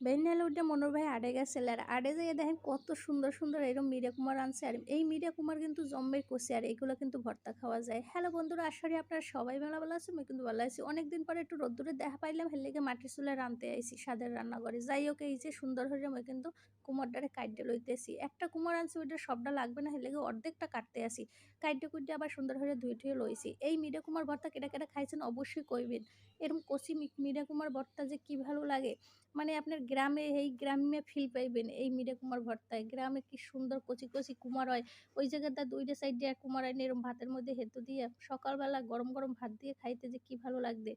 বেন্যাল উডে মনোর ভাই আড়ে গেছিল আর আড়ে যেয়ে দেখেন কত সুন্দর সুন্দর এরকম মিরিয়া কুমার আনছে। আর এই মিরিয়া কুমার কিন্তু জম্মের কষি আর এগুলো কিন্তু ভর্তা খাওয়া যায়। হ্যালো বন্ধুরা, আশা করি আপনারা সবাই ভালো আছেন। আমি কিন্তু ভালো আছি। অনেকদিন পরে একটু রোদ্দুরে দেখা পাইলাম, হের লেগে মাটির চুলায় রানতে আইছি স্বাদের রান্নাঘরে। যাই হোক, এই যে সুন্দর হয়ে আমি কিন্তু কুমারটারে কাইটে লইতেছি। একটা কুমার আনছি, ওইটা সবটা লাগবে না, হের লেগে অর্ধেকটা কাটতে আসি। কাইটে কুইটে আবার সুন্দর হয়ে ধুয়ে টুয়ে লইছি। এই মিরিয়া কুমার ভর্তা কেটে কেটে খাইছেন অবশ্যই কইবেন। এরকম কচি মিরিয়া কুমার ভর্তা যে কি ভালো লাগে। মানে আপনার গ্রামে এই গ্রাম্য ফিল পাইবেন এই মিরে কুমার ভর্তায়। গ্রামে কি সুন্দর কচি কচি কুমার হয়। ওই জায়গাটা ২ টা সাইড দিয়ে কুমার আইনে এরকম ভাতের মধ্যে হেঁতো দিয়ে সকালবেলা গরম গরম ভাত দিয়ে খাইতে যে কি ভালো লাগবে।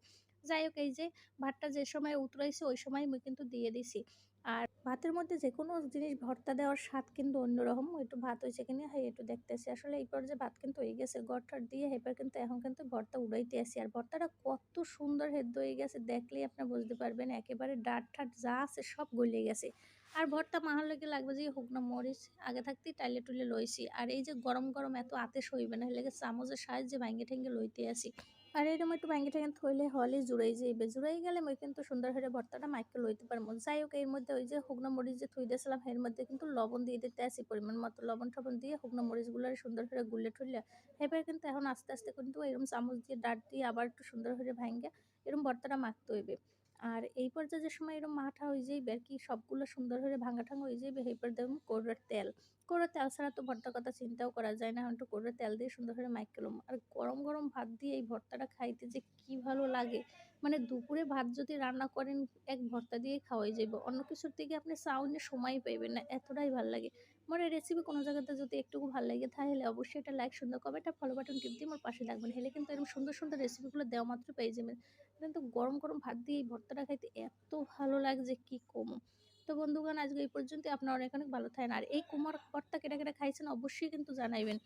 যাই হোক, এই যে ভাতটা যে সময় উতরাইছে ওই সময় আমি কিন্তু দিয়ে দিছি। আর ভাতের মধ্যে যেকোনো জিনিস ভর্তা দেওয়ার স্বাদ কিন্তু অন্যরকম। একটু ভাত হইছে কিনা হ্যাঁ একটু দেখতেছি। আসলে এই পর্যায়ে ভাত কিন্তু হয়ে গেছে। গড়-টড় দিয়ে এবার কিন্তু এখন কিন্তু ভর্তা উড়াইতে আসি। আর ভর্তাটা কত সুন্দর হেদ্দ হয়ে গেছে দেখলেই আপনারা বুঝতে পারবেন। একেবারে ডাঁট-ঠাট যা আছে সব গলে গেছে। আর ভর্তা মাখার লগে লাগবে যে শুকনো মরিচ আগে থাকতেই টাইলে-টুইলে লইছি। আর এই যে গরম গরম এত আতে সইবে না, এর লেগে চামচের সাহায্যে ভাইঙ্গে-ঠাইঙ্গে লইতে আসি। আর এরকম একটু ভাইঙ্গে-ঠাইঙ্গে থইলে হলে জুড়াই যাইবে। জুড়াই গেলে মই কিন্তু সুন্দর করে ভর্তাটা মাইখা লইতে পারবো। যাই হোক, এর মধ্যে ওই যে শুকনো মরিচ যে থুই দিয়েছিলাম এর মধ্যে কিন্তু লবণ দিয়ে দিতে আসি পরিমাণ মতো। লবণ-টবণ দিয়ে শুকনো মরিচগুলো সুন্দর করে গুলে-টুলে এবার কিন্তু এখন আস্তে আস্তে কিন্তু এরকম চামচ দিয়ে ডাট দিয়ে আবার একটু সুন্দর করে ভাইঙ্গা এরকম ভর্তাটা মাখতে হইবে। আর এই পর্যায়ে যে সময় এরকম মাঠা হয়ে যাইবে আর কি সবগুলো সুন্দর করে ভাঙা-ঠাঙা হয়ে যাইবে, এরপর দেখুন করুর তেল। করুর তেল ছাড়া তো ভর্তার কথা চিন্তাও করা যায় না। এখন একটু করুর তেল দিয়ে সুন্দর করে মাইখা। আর গরম গরম ভাত দিয়ে এই ভর্তাটা খাইতে যে কি ভালো লাগে। মানে দুপুরে ভাত যদি রান্না করেন এক ভর্তা দিয়েই খাওয়াই যাইবে। অন্য কিছুর থেকে আপনি চাউনির সময়ই পাইবেন না। এতটাই ভাল লাগে। মোর এই রেসিপি কোনো জায়গাতে যদি একটুকু ভাল লাগে তাহলে অবশ্যই এটা লাইক, সুন্দর কমেন্ট আর ফলো বাটন টিপ দিয়ে মোর পাশে থাকবেন। হেলে কিন্তু এরকম সুন্দর সুন্দর রেসিপিগুলো দেওয়া মাত্র পেয়ে যাবেন। কিন্তু গরম গরম ভাত দিয়ে এই ভর্তাটা খাইতে এত ভালো লাগে যে কি কমু। তো বন্ধুগণ, আজকে এই পর্যন্তই। আপনারা অনেক অনেক ভালো থাকেন। আর এই কুমড় ভর্তা কেটে কেটে খাইছেন অবশ্যই কিন্তু জানাইবেন।